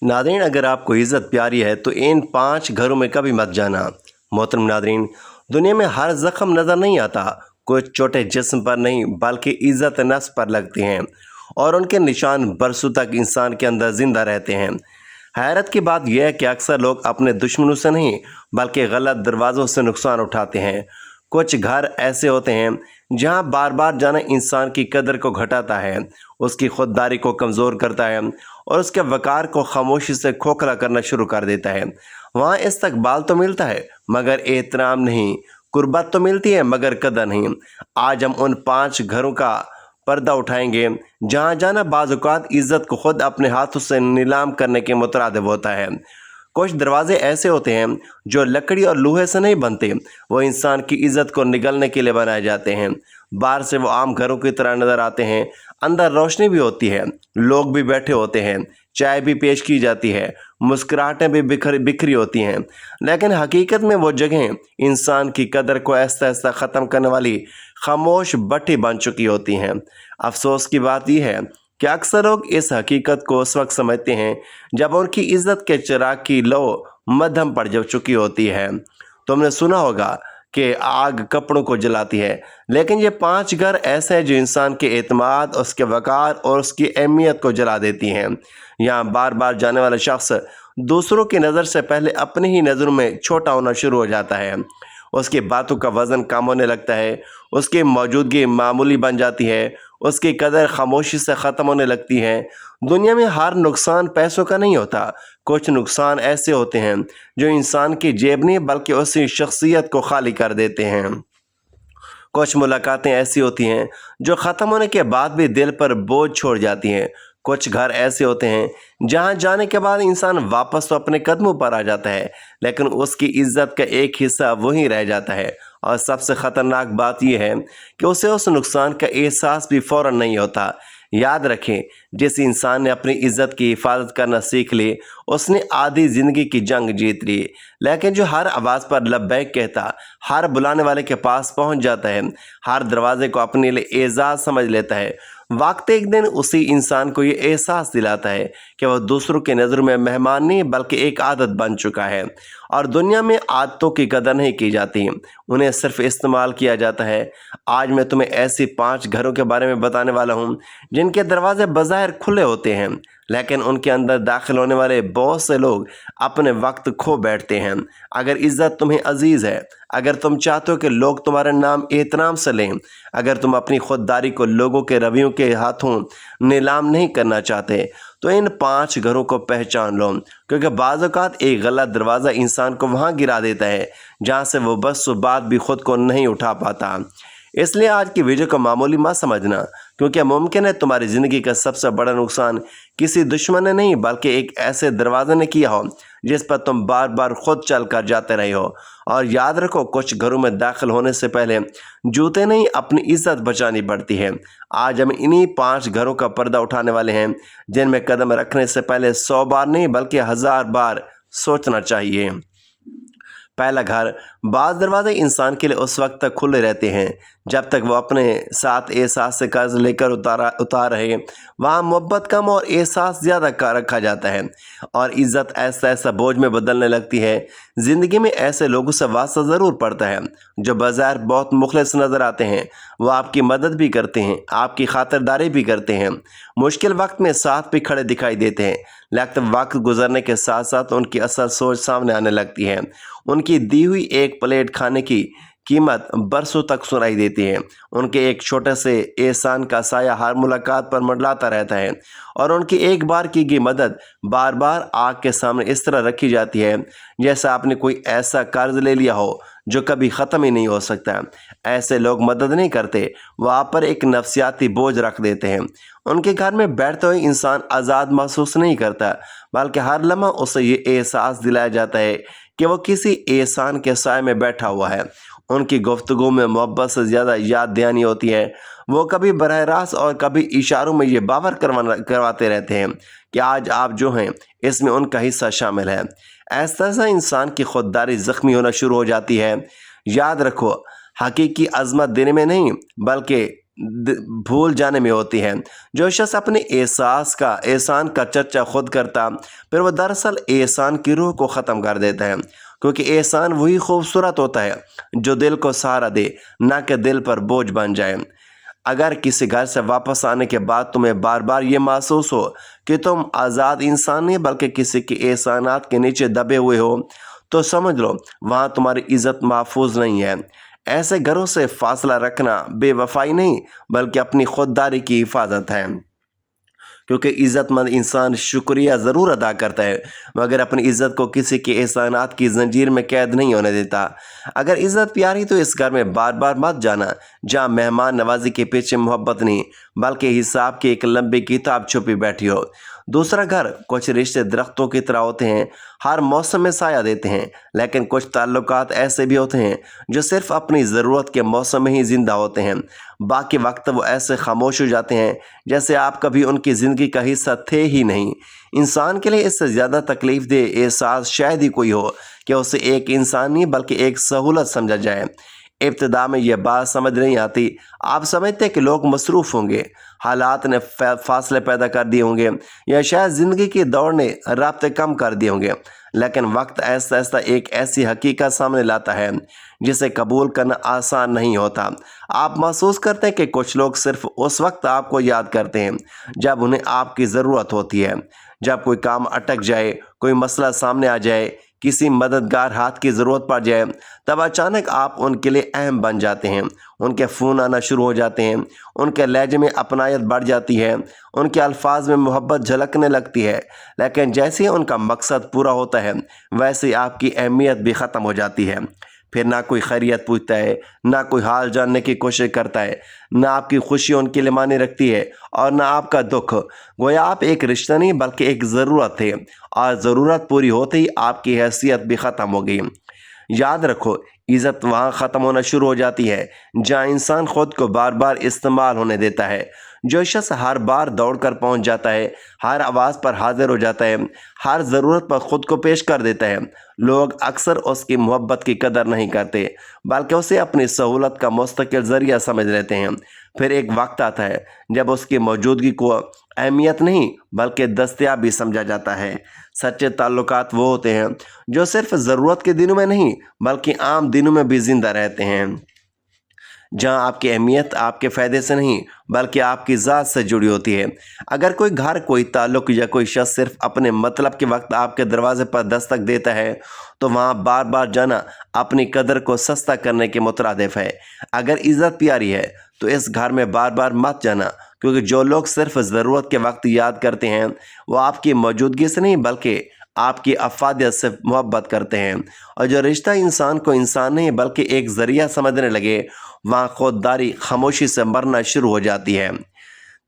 Nadreen, अगर आपको इज़्ज़त प्यारी है तो इन 5 घरों में कभी मत जाना। मोहतरम नादरीन, दुनिया में हर ज़ख्म नज़र नहीं आता। कुछ चोटें जिस्म पर नहीं बल्कि इज़्ज़त नफ्स पर लगती हैं और उनके निशान बरसों तक इंसान के अंदर ज़िंदा रहते हैं। हैरत की बात यह है कि अक्सर लोग अपने दुश्मनों से नहीं बल्कि गलत दरवाज़ों से नुकसान उठाते हैं। कुछ घर ऐसे होते हैं जहां बार बार जाना इंसान की कदर को घटाता है, उसकी खुददारी को कमज़ोर करता है और उसके वक़ार को खामोशी से खोखला करना शुरू कर देता है। वहाँ इस्तकबाल तो मिलता है मगर एहतराम नहीं, कुर्बत तो मिलती है मगर कदर नहीं। आज हम उन 5 घरों का पर्दा उठाएंगे जहाँ जाना बाज़ औक़ात इज़्ज़त को खुद अपने हाथों से नीलाम करने के मुतरादिफ होता है। कुछ दरवाजे ऐसे होते हैं जो लकड़ी और लोहे से नहीं बनते, वो इंसान की इज़्ज़त को निगलने के लिए बनाए जाते हैं। बाहर से वो आम घरों की तरह नज़र आते हैं, अंदर रोशनी भी होती है, लोग भी बैठे होते हैं, चाय भी पेश की जाती है, मुस्कुराहटें भी बिखरी होती हैं, लेकिन हकीकत में वो जगहें इंसान की कदर को ऐसा ऐसा ख़त्म करने वाली खामोश भट्टी बन चुकी होती हैं। अफसोस की बात यह है कि अक्सर लोग इस हकीकत को उस वक्त समझते हैं जब उनकी इज़्ज़त के चिराग की लौ मद्धम पड़ जा चुकी होती है। तुमने सुना होगा कि आग कपड़ों को जलाती है, लेकिन ये 5 घर ऐसे हैं जो इंसान के एतमाद, उसके वक़ार और उसकी अहमियत को जला देती हैं। यहाँ बार बार जाने वाला शख्स दूसरों की नज़र से पहले अपनी ही नज़रों में छोटा होना शुरू हो जाता है। उसकी बातों का वज़न कम होने लगता है, उसकी मौजूदगी मामूली बन जाती है, उसकी कदर खामोशी से ख़त्म होने लगती है। दुनिया में हर नुकसान पैसों का नहीं होता, कुछ नुकसान ऐसे होते हैं जो इंसान की जेब नहीं बल्कि उसकी शख्सियत को खाली कर देते हैं। कुछ मुलाकातें ऐसी होती हैं जो ख़त्म होने के बाद भी दिल पर बोझ छोड़ जाती हैं। कुछ घर ऐसे होते हैं जहां जाने के बाद इंसान वापस तो अपने कदमों पर आ जाता है, लेकिन उसकी इज्जत का एक हिस्सा वहीं रह जाता है। और सबसे ख़तरनाक बात यह है कि उसे उस नुकसान का एहसास भी फ़ौरन नहीं होता। याद रखें, जिस इंसान ने अपनी इज्जत की हिफाजत करना सीख ली, उसने आधी ज़िंदगी की जंग जीत ली। लेकिन जो हर आवाज़ पर लब्बैक कहता, हर बुलाने वाले के पास पहुंच जाता है, हर दरवाजे को अपने लिए एजाज़ समझ लेता है, वक्त एक दिन उसी इंसान को ये एहसास दिलाता है कि वह दूसरों की नज़रों में मेहमान नहीं बल्कि एक आदत बन चुका है। और दुनिया में आदतों की कदर नहीं की जाती, उन्हें सिर्फ इस्तेमाल किया जाता है। आज मैं तुम्हें ऐसी 5 घरों के बारे में बताने वाला हूँ जिनके दरवाजे बज़ाहिर खुले होते हैं, लेकिन उनके अंदर दाखिल होने वाले बहुत से लोग अपने वक्त खो बैठते हैं। अगर इज़्ज़त तुम्हें अजीज़ है, अगर तुम चाहते हो कि लोग तुम्हारा नाम एहतराम से लें, अगर तुम अपनी खुददारी को लोगों के रवैयों के हाथों नीलाम नहीं करना चाहते, तो इन 5 घरों को पहचान लो, क्योंकि बाज़ औक़ात एक गलत दरवाज़ा इंसान को वहाँ गिरा देता है जहाँ से वो बस बात भी खुद को नहीं उठा पाता। इसलिए आज की वीडियो को मामूली मत समझना, क्योंकि मुमकिन है तुम्हारी ज़िंदगी का सबसे बड़ा नुकसान किसी दुश्मन ने नहीं बल्कि एक ऐसे दरवाजे ने किया हो जिस पर तुम बार बार खुद चल कर जाते रहे हो। और याद रखो, कुछ घरों में दाखिल होने से पहले जूते नहीं अपनी इज्जत बचानी पड़ती है। आज हम इन्हीं 5 घरों का पर्दा उठाने वाले हैं जिनमें कदम रखने से पहले 100 बार नहीं बल्कि 1000 बार सोचना चाहिए। पहला घर, बाज़ दरवाजे इंसान के लिए उस वक्त तक खुले रहते हैं जब तक वो अपने साथ एहसास से कर्ज लेकर उतार रहे। वहाँ मोहब्बत कम और एहसास ज़्यादा का रखा जाता है और इज़्ज़त ऐसा ऐसा बोझ में बदलने लगती है। ज़िंदगी में ऐसे लोगों से वास्ता ज़रूर पड़ता है जो बाज़ार बहुत मुखलिस नज़र आते हैं। वो आपकी मदद भी करते हैं, आपकी खातिरदारी भी करते हैं, मुश्किल वक्त में साथ भी खड़े दिखाई देते हैं, लेकिन वक्त गुजरने के साथ साथ उनकी असल सोच सामने आने लगती है। उनकी दी हुई एक प्लेट खाने की कीमत बरसों तक सुनाई देती है। उनके एक छोटे से एहसान का साया हर मुलाकात पर मंडलाता रहता है और उनकी एक बार की गई मदद बार बार आग के सामने इस तरह रखी जाती है जैसा आपने कोई ऐसा कर्ज ले लिया हो जो कभी ख़त्म ही नहीं हो सकता। ऐसे लोग मदद नहीं करते, वो आप पर एक नफसियाती बोझ रख देते हैं। उनके घर में बैठते हुए इंसान आज़ाद महसूस नहीं करता, बल्कि हर लम्हा उसे ये एहसास दिलाया जाता है कि वो किसी एहसान के साए में बैठा हुआ है। उनकी गुफ्तगू में मोहब्बत से ज़्यादा याद दहानी होती है। वो कभी बरह रास्त और कभी इशारों में ये बावर करवाते रहते हैं कि आज आप जो हैं इसमें उनका हिस्सा शामिल है। ऐसा इंसान की खुददारी ज़ख्मी होना शुरू हो जाती है। याद रखो, हकीकी अज़मत देने में नहीं बल्कि भूल जाने में होती है। जो शख्स अपने एहसान का चर्चा खुद करता, फिर वो दरअसल एहसान की रूह को ख़त्म कर देता है, क्योंकि एहसान वही खूबसूरत होता है जो दिल को सहारा दे, ना कि दिल पर बोझ बन जाए। अगर किसी घर से वापस आने के बाद तुम्हें बार बार ये महसूस हो कि तुम आज़ाद इंसान नहीं बल्कि किसी के एहसानात के नीचे दबे हुए हो, तो समझ लो वहाँ तुम्हारी इज़्ज़त महफूज नहीं है। ऐसे घरों से फासला रखना बेवफाई नहीं बल्कि अपनी खुददारी की हिफाजत है, क्योंकि इज़्ज़तमंद इंसान शुक्रिया ज़रूर अदा करता है मगर अपनी इज़्ज़त को किसी के एहसानात की जंजीर में कैद नहीं होने देता। अगर इज़्ज़त प्यारी तो इस घर में बार बार मत जाना जहाँ मेहमान नवाजी के पीछे मोहब्बत नहीं बल्कि हिसाब की एक लंबी किताब छुपी बैठी हो। दूसरा घर, कुछ रिश्ते दरख्तों की तरह होते हैं, हर मौसम में साया देते हैं, लेकिन कुछ ताल्लुकात ऐसे भी होते हैं जो सिर्फ अपनी ज़रूरत के मौसम में ही ज़िंदा होते हैं। बाकी वक्त वो ऐसे खामोश हो जाते हैं जैसे आप कभी उनकी ज़िंदगी का हिस्सा थे ही नहीं। इंसान के लिए इससे ज़्यादा तकलीफ़देह एहसास शायद ही कोई हो कि उसे एक इंसान नहीं बल्कि एक सहूलत समझा जाए। इब्तिदा में यह बात समझ नहीं आती। आप समझते हैं कि लोग मसरूफ़ होंगे, हालात ने फासले पैदा कर दिए होंगे, या शायद ज़िंदगी की दौड़ ने राब्ते कम कर दिए होंगे। लेकिन वक्त ऐसा ऐसा एक ऐसी हकीकत सामने लाता है जिसे कबूल करना आसान नहीं होता। आप महसूस करते हैं कि कुछ लोग सिर्फ उस वक्त आपको याद करते हैं जब उन्हें आपकी ज़रूरत होती है। जब कोई काम अटक जाए, कोई मसला सामने आ जाए, किसी मददगार हाथ की ज़रूरत पड़ जाए, तब अचानक आप उनके लिए अहम बन जाते हैं। उनके फ़ोन आना शुरू हो जाते हैं, उनके लहजे में अपनायत बढ़ जाती है, उनके अल्फाज में मोहब्बत झलकने लगती है। लेकिन जैसे ही उनका मकसद पूरा होता है वैसे ही आपकी अहमियत भी ख़त्म हो जाती है। फिर ना कोई खैरियत पूछता है, ना कोई हाल जानने की कोशिश करता है, ना आपकी खुशी उनके लिए मायने रखती है और ना आपका दुख। गोया आप एक रिश्ता नहीं बल्कि एक ज़रूरत थे, और ज़रूरत पूरी होते ही आपकी हैसियत भी ख़त्म हो गई। याद रखो, इज़्ज़त वहाँ ख़त्म होना शुरू हो जाती है जहाँ इंसान ख़ुद को बार बार इस्तेमाल होने देता है। जो शख्स हर बार दौड़कर पहुँच जाता है, हर आवाज़ पर हाजिर हो जाता है, हर ज़रूरत पर ख़ुद को पेश कर देता है, लोग अक्सर उसकी मोहब्बत की कदर नहीं करते बल्कि उसे अपनी सहूलत का मुस्तकिल ज़रिया समझ लेते हैं। फिर एक वक्त आता है जब उसकी मौजूदगी को अहमियत नहीं बल्कि दस्तयाबी समझा जाता है। सच्चे ताल्लुकात वो होते हैं जो सिर्फ ज़रूरत के दिनों में नहीं बल्कि आम दिनों में भी ज़िंदा रहते हैं, जहाँ आपकी अहमियत आपके फ़ायदे से नहीं बल्कि आपकी ज़ात से जुड़ी होती है। अगर कोई घर, कोई ताल्लुक़ या कोई शख्स सिर्फ अपने मतलब के वक्त आपके दरवाजे पर दस्तक देता है तो वहाँ बार बार जाना अपनी कदर को सस्ता करने के मुतरादिफ है। अगर इज़्ज़त प्यारी है तो इस घर में बार बार मत जाना, क्योंकि जो लोग सिर्फ ज़रूरत के वक्त याद करते हैं वो आपकी मौजूदगी से नहीं बल्कि आपकी अफादियत से मोहब्बत करते हैं। और जो रिश्ता इंसान को इंसान नहीं बल्कि एक ज़रिया समझने लगे, वहाँ खुददारी खामोशी से मरना शुरू हो जाती है।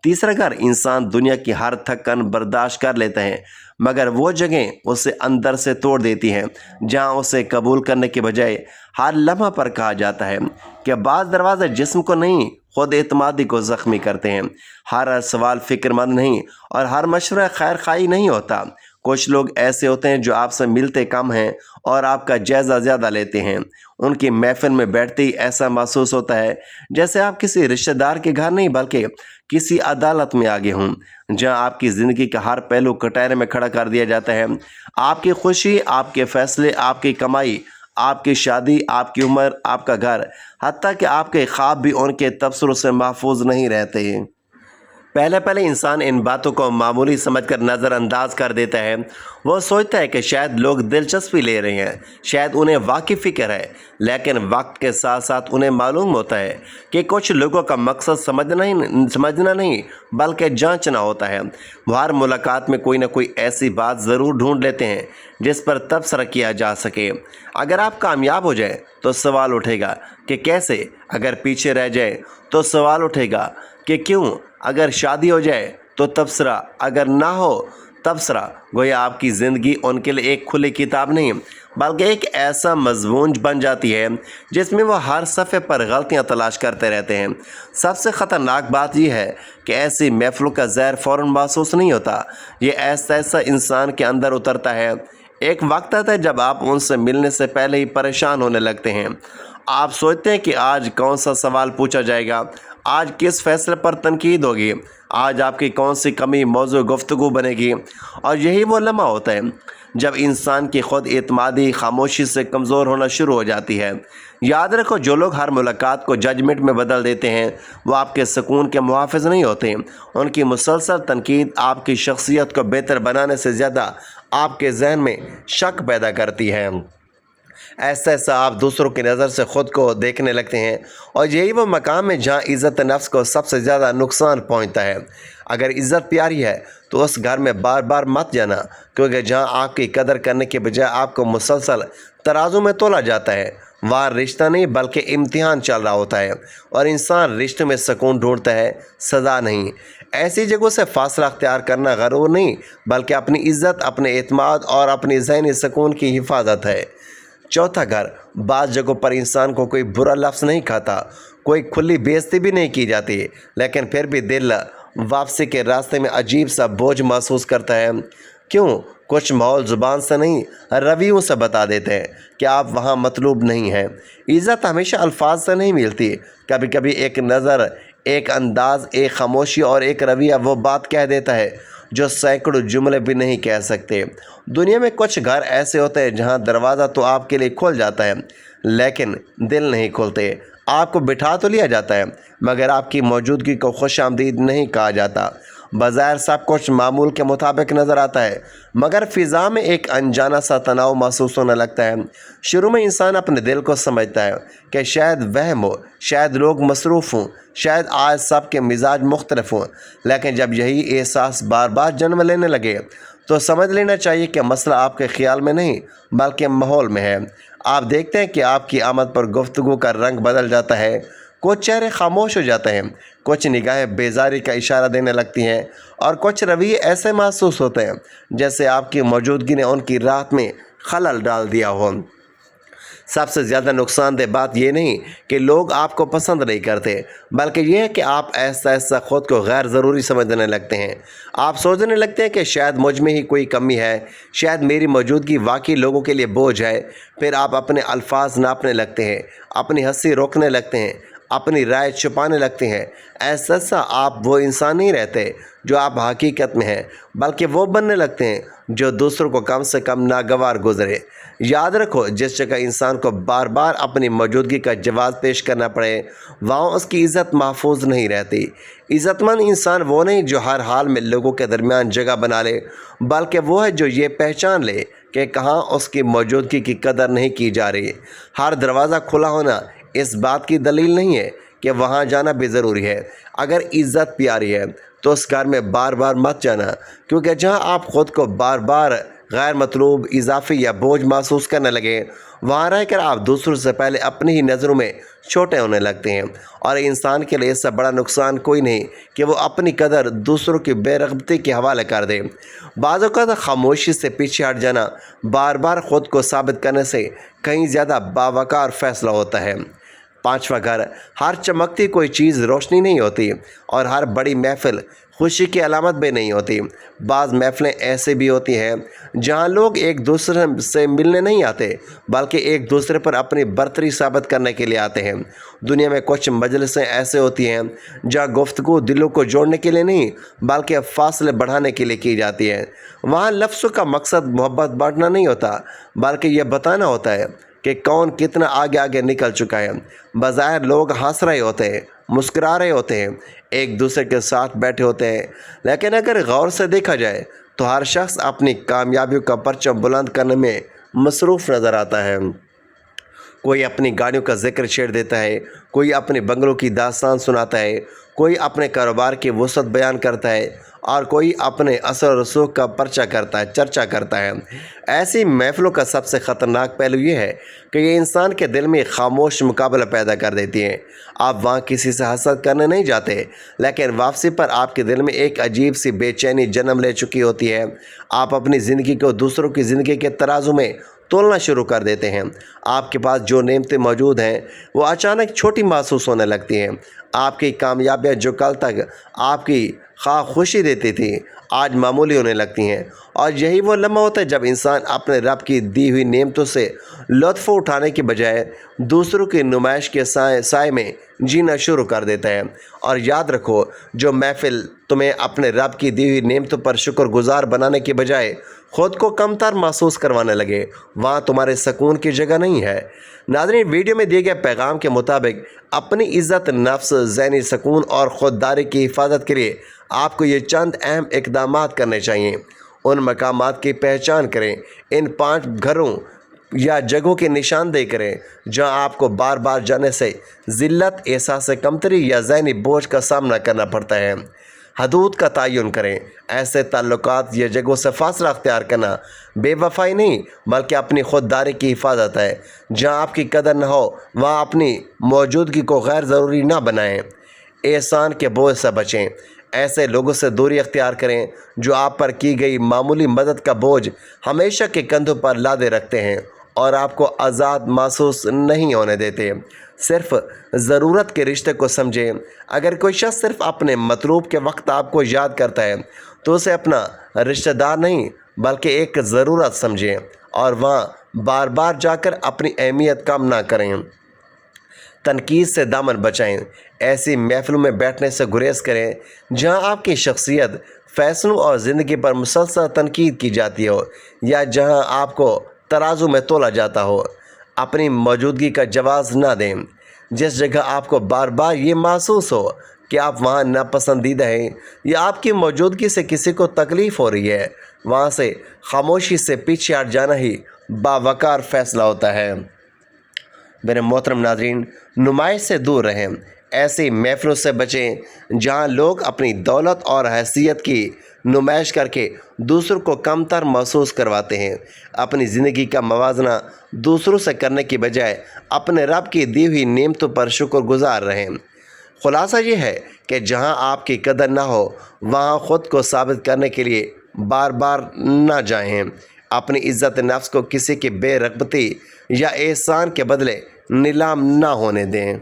तीसरा घर, इंसान दुनिया की हर थकन बर्दाश्त कर लेता है मगर वो जगह उसे अंदर से तोड़ देती है जहाँ उसे कबूल करने के बजाय हर लम्हा पर कहा जाता है कि बाज़ दरवाज़े जिस्म को नहीं खुद एतमादी को ज़ख्मी करते हैं। हर सवाल फ़िक्रमंद नहीं और हर मशवरा खैर खाई नहीं होता। कुछ लोग ऐसे होते हैं जो आपसे मिलते कम हैं और आपका जायज़ा ज़्यादा लेते हैं। उनकी महफिल में बैठते ही ऐसा महसूस होता है जैसे आप किसी रिश्तेदार के घर नहीं बल्कि किसी अदालत में आगे हों, जहां आपकी ज़िंदगी का हर पहलू कटहरे में खड़ा कर दिया जाता है। आपकी खुशी, आपके फैसले, आपकी कमाई, आपकी शादी, आपकी उम्र, आपका घर, हत्ता कि आपके ख्वाब भी उनके तबसरों से महफूज नहीं रहते। पहले पहले इंसान इन बातों को मामूली समझकर नज़रअंदाज कर देता है। वो सोचता है कि शायद लोग दिलचस्पी ले रहे हैं, शायद उन्हें वाकई फ़िक्र है। लेकिन वक्त के साथ साथ उन्हें मालूम होता है कि कुछ लोगों का मकसद समझना नहीं बल्कि जांचना होता है। वो हर मुलाकात में कोई ना कोई ऐसी बात ज़रूर ढूंढ लेते हैं जिस पर तबसरा किया जा सके। अगर आप कामयाब हो जाए तो सवाल उठेगा कि कैसे, अगर पीछे रह जाए तो सवाल उठेगा कि क्यों, अगर शादी हो जाए तो तबसरा, अगर ना हो तबसरा। गोया आपकी ज़िंदगी उनके लिए एक खुली किताब नहीं बल्कि एक ऐसा मजमून बन जाती है जिसमें वो हर सफ़े पर गलतियां तलाश करते रहते हैं। सबसे ख़तरनाक बात यह है कि ऐसी महफ़िलों का ज़हर फ़ौरन महसूस नहीं होता, ये ऐसा ऐसा इंसान के अंदर उतरता है। एक वक्त आता है जब आप उनसे मिलने से पहले ही परेशान होने लगते हैं। आप सोचते हैं कि आज कौन सा सवाल पूछा जाएगा, آج کس فیصلے پر تنقید ہوگی، آج آپ کی کون سی کمی موضوع گفتگو بنے گی۔ اور یہی وہ لمحہ ہوتا ہے جب انسان کی خود اعتمادی خاموشی سے کمزور ہونا شروع ہو جاتی ہے۔ یاد رکھو، جو لوگ ہر ملاقات کو ججمنٹ میں بدل دیتے ہیں وہ آپ کے سکون کے محافظ نہیں ہوتے۔ ان کی مسلسل تنقید آپ کی شخصیت کو بہتر بنانے سے زیادہ آپ کے ذہن میں شک پیدا کرتی ہے۔ ایسا آپ دوسروں کی نظر سے خود کو دیکھنے لگتے ہیں، اور یہی وہ مقام ہے جہاں عزت نفس کو سب سے زیادہ نقصان پہنچتا ہے۔ اگر عزت پیاری ہے تو اس گھر میں بار بار مت جانا، کیونکہ جہاں آپ کی قدر کرنے کے بجائے آپ کو مسلسل ترازو میں تولا جاتا ہے، وہاں رشتہ نہیں بلکہ امتحان چل رہا ہوتا ہے، اور انسان رشتوں میں سکون ڈھونڈتا ہے، سزا نہیں۔ ایسی جگہوں سے فاصلہ اختیار کرنا غرور نہیں بلکہ اپنی عزت، اپنے اعتماد اور اپنی ذہنی سکون کی حفاظت ہے۔ چوتھا، گھر۔ بعض جگہوں پر انسان کو کوئی برا لفظ نہیں کھاتا، کوئی کھلی بے عزتی بھی نہیں کی جاتی، لیکن پھر بھی دل واپسی کے راستے میں عجیب سا بوجھ محسوس کرتا ہے۔ کیوں؟ کچھ ماحول زبان سے نہیں، رویوں سے بتا دیتے ہیں کہ آپ وہاں مطلوب نہیں ہیں۔ عزت ہمیشہ الفاظ سے نہیں ملتی، کبھی کبھی ایک نظر، ایک انداز، ایک خاموشی اور ایک رویہ وہ بات کہہ دیتا ہے جو سینکڑوں جملے بھی نہیں کہہ سکتے۔ دنیا میں کچھ گھر ایسے ہوتے ہیں جہاں دروازہ تو آپ کے لیے کھل جاتا ہے لیکن دل نہیں کھلتے۔ آپ کو بٹھا تو لیا جاتا ہے مگر آپ کی موجودگی کو خوش آمدید نہیں کہا جاتا۔ بظاہر سب کچھ معمول کے مطابق نظر آتا ہے مگر فضا میں ایک انجانا سا تناؤ محسوس ہونے لگتا ہے۔ شروع میں انسان اپنے دل کو سمجھتا ہے کہ شاید وہم ہو، شاید لوگ مصروف ہوں، شاید آج سب کے مزاج مختلف ہوں، لیکن جب یہی احساس بار بار جنم لینے لگے تو سمجھ لینا چاہیے کہ مسئلہ آپ کے خیال میں نہیں بلکہ ماحول میں ہے۔ آپ دیکھتے ہیں کہ آپ کی آمد پر گفتگو کا رنگ بدل جاتا ہے، کچھ چہرے خاموش ہو جاتے ہیں، کچھ نگاہیں بیزاری کا اشارہ دینے لگتی ہیں، اور کچھ رویے ایسے محسوس ہوتے ہیں جیسے آپ کی موجودگی نے ان کی راحت میں خلل ڈال دیا ہو۔ سب سے زیادہ نقصان دہ بات یہ نہیں کہ لوگ آپ کو پسند نہیں کرتے بلکہ یہ ہے کہ آپ ایسا ایسا خود کو غیر ضروری سمجھنے لگتے ہیں۔ آپ سوچنے لگتے ہیں کہ شاید مجھ میں ہی کوئی کمی ہے، شاید میری موجودگی واقعی لوگوں کے لیے بوجھ ہے۔ پھر آپ اپنے الفاظ ناپنے لگتے ہیں، اپنی ہنسی روکنے لگتے ہیں، اپنی رائے چھپانے لگتے ہیں۔ ایسا آپ وہ انسان نہیں رہتے جو آپ حقیقت میں ہیں بلکہ وہ بننے لگتے ہیں جو دوسروں کو کم سے کم ناگوار گزرے۔ یاد رکھو، جس جگہ انسان کو بار بار اپنی موجودگی کا جواز پیش کرنا پڑے وہاں اس کی عزت محفوظ نہیں رہتی۔ عزت مند انسان وہ نہیں جو ہر حال میں لوگوں کے درمیان جگہ بنا لے بلکہ وہ ہے جو یہ پہچان لے کہ کہاں اس کی موجودگی کی قدر نہیں کی جا رہی۔ ہر دروازہ کھلا ہونا اس بات کی دلیل نہیں ہے کہ وہاں جانا بھی ضروری ہے۔ اگر عزت پیاری ہے تو اس گھر میں بار بار مت جانا، کیونکہ جہاں آپ خود کو بار بار غیر مطلوب، اضافی یا بوجھ محسوس کرنے لگے وہاں رہ کر آپ دوسروں سے پہلے اپنی ہی نظروں میں چھوٹے ہونے لگتے ہیں، اور انسان کے لیے اس سے بڑا نقصان کوئی نہیں کہ وہ اپنی قدر دوسروں کی بے رغبتی کے حوالے کر دے۔ بعض اوقات خاموشی سے پیچھے ہٹ جانا بار بار خود کو ثابت کرنے سے کہیں زیادہ باوقار فیصلہ ہوتا ہے۔ پانچواں، گھر۔ ہر چمکتی کوئی چیز روشنی نہیں ہوتی اور ہر بڑی محفل خوشی کی علامت بھی نہیں ہوتی۔ بعض محفلیں ایسے بھی ہوتی ہیں جہاں لوگ ایک دوسرے سے ملنے نہیں آتے بلکہ ایک دوسرے پر اپنی برتری ثابت کرنے کے لیے آتے ہیں۔ دنیا میں کچھ مجلسیں ایسے ہوتی ہیں جہاں گفتگو دلوں کو جوڑنے کے لیے نہیں بلکہ فاصلے بڑھانے کے لیے کی جاتی ہے۔ وہاں لفظوں کا مقصد محبت بانٹنا نہیں ہوتا بلکہ یہ بتانا ہوتا ہے کہ کون کتنا آگے آگے نکل چکا ہے۔ بظاہر لوگ ہنس رہے ہوتے ہیں، مسکرا رہے ہوتے ہیں، ایک دوسرے کے ساتھ بیٹھے ہوتے ہیں، لیکن اگر غور سے دیکھا جائے تو ہر شخص اپنی کامیابیوں کا پرچم بلند کرنے میں مصروف نظر آتا ہے۔ کوئی اپنی گاڑیوں کا ذکر چھیڑ دیتا ہے، کوئی اپنے بنگلوں کی داستان سناتا ہے، کوئی اپنے کاروبار کی وسعت بیان کرتا ہے اور کوئی اپنے اثر و رسوخ کا چرچا کرتا ہے۔ ایسی محفلوں کا سب سے خطرناک پہلو یہ ہے کہ یہ انسان کے دل میں خاموش مقابلہ پیدا کر دیتی ہیں۔ آپ وہاں کسی سے حسد کرنے نہیں جاتے لیکن واپسی پر آپ کے دل میں ایک عجیب سی بے چینی جنم لے چکی ہوتی ہے۔ آپ اپنی زندگی کو دوسروں کی زندگی کے ترازو میں تولنا شروع کر دیتے ہیں۔ آپ کے پاس جو نعمتیں موجود ہیں وہ اچانک چھوٹی محسوس ہونے لگتی ہیں۔ آپ کی کامیابیاں جو کل تک آپ کی خواہ خوشی دیتی تھی آج معمولی ہونے لگتی ہیں، اور یہی وہ لمحہ ہوتا ہے جب انسان اپنے رب کی دی ہوئی نعمتوں سے لطف اٹھانے کے بجائے دوسروں کی نمائش کے سائے میں جینا شروع کر دیتا ہے۔ اور یاد رکھو، جو محفل تمہیں اپنے رب کی دی ہوئی نعمتوں پر شکر گزار بنانے کے بجائے خود کو کمتر محسوس کروانے لگے، وہاں تمہارے سکون کی جگہ نہیں ہے۔ ناظرین، ویڈیو میں دیے گئے پیغام کے مطابق اپنی عزت نفس، ذہنی سکون اور خودداری کی حفاظت کے لیے آپ کو یہ چند اہم اقدامات کرنے چاہیے۔ ان مقامات کی پہچان کریں، ان 5 گھروں یا جگہوں کی نشاندہی کریں جہاں آپ کو بار بار جانے سے ذلت، احساس کمتری یا ذہنی بوجھ کا سامنا کرنا پڑتا ہے۔ حدود کا تعین کریں، ایسے تعلقات یا جگہوں سے فاصلہ اختیار کرنا بے وفائی نہیں بلکہ اپنی خودداری کی حفاظت ہے۔ جہاں آپ کی قدر نہ ہو وہاں اپنی موجودگی کو غیر ضروری نہ بنائیں۔ احسان کے بوجھ سے بچیں، ایسے لوگوں سے دوری اختیار کریں جو آپ پر کی گئی معمولی مدد کا بوجھ ہمیشہ کے کندھوں پر لادے رکھتے ہیں اور آپ کو آزاد محسوس نہیں ہونے دیتے۔ صرف ضرورت کے رشتے کو سمجھیں۔ اگر کوئی شخص صرف اپنے مطلوب کے وقت آپ کو یاد کرتا ہے تو اسے اپنا رشتہ دار نہیں بلکہ ایک ضرورت سمجھیں اور وہاں بار بار جا کر اپنی اہمیت کم نہ کریں۔ تنقید سے دامن بچائیں، ایسی محفلوں میں بیٹھنے سے گریز کریں جہاں آپ کی شخصیت، فیصلوں اور زندگی پر مسلسل تنقید کی جاتی ہو یا جہاں آپ کو ترازو میں تولا جاتا ہو۔ اپنی موجودگی کا جواز نہ دیں۔ جس جگہ آپ کو بار بار یہ محسوس ہو کہ آپ وہاں ناپسندیدہ ہیں یا آپ کی موجودگی سے کسی کو تکلیف ہو رہی ہے، وہاں سے خاموشی سے پیچھے ہٹ جانا ہی باوقار فیصلہ ہوتا ہے۔ میرے محترم ناظرین، نمائش سے دور رہیں، ایسی محفلوں سے بچیں جہاں لوگ اپنی دولت اور حیثیت کی نمائش کر کے دوسروں کو کمتر محسوس کرواتے ہیں۔ اپنی زندگی کا موازنہ دوسروں سے کرنے کی بجائے اپنے رب کی دی ہوئی نعمتوں پر شکر گزار رہیں۔ خلاصہ یہ ہے کہ جہاں آپ کی قدر نہ ہو وہاں خود کو ثابت کرنے کے لیے بار بار نہ جائیں۔ اپنی عزت نفس کو کسی کی بے رغبتی یا احسان کے بدلے نیلام نہ ہونے دیں۔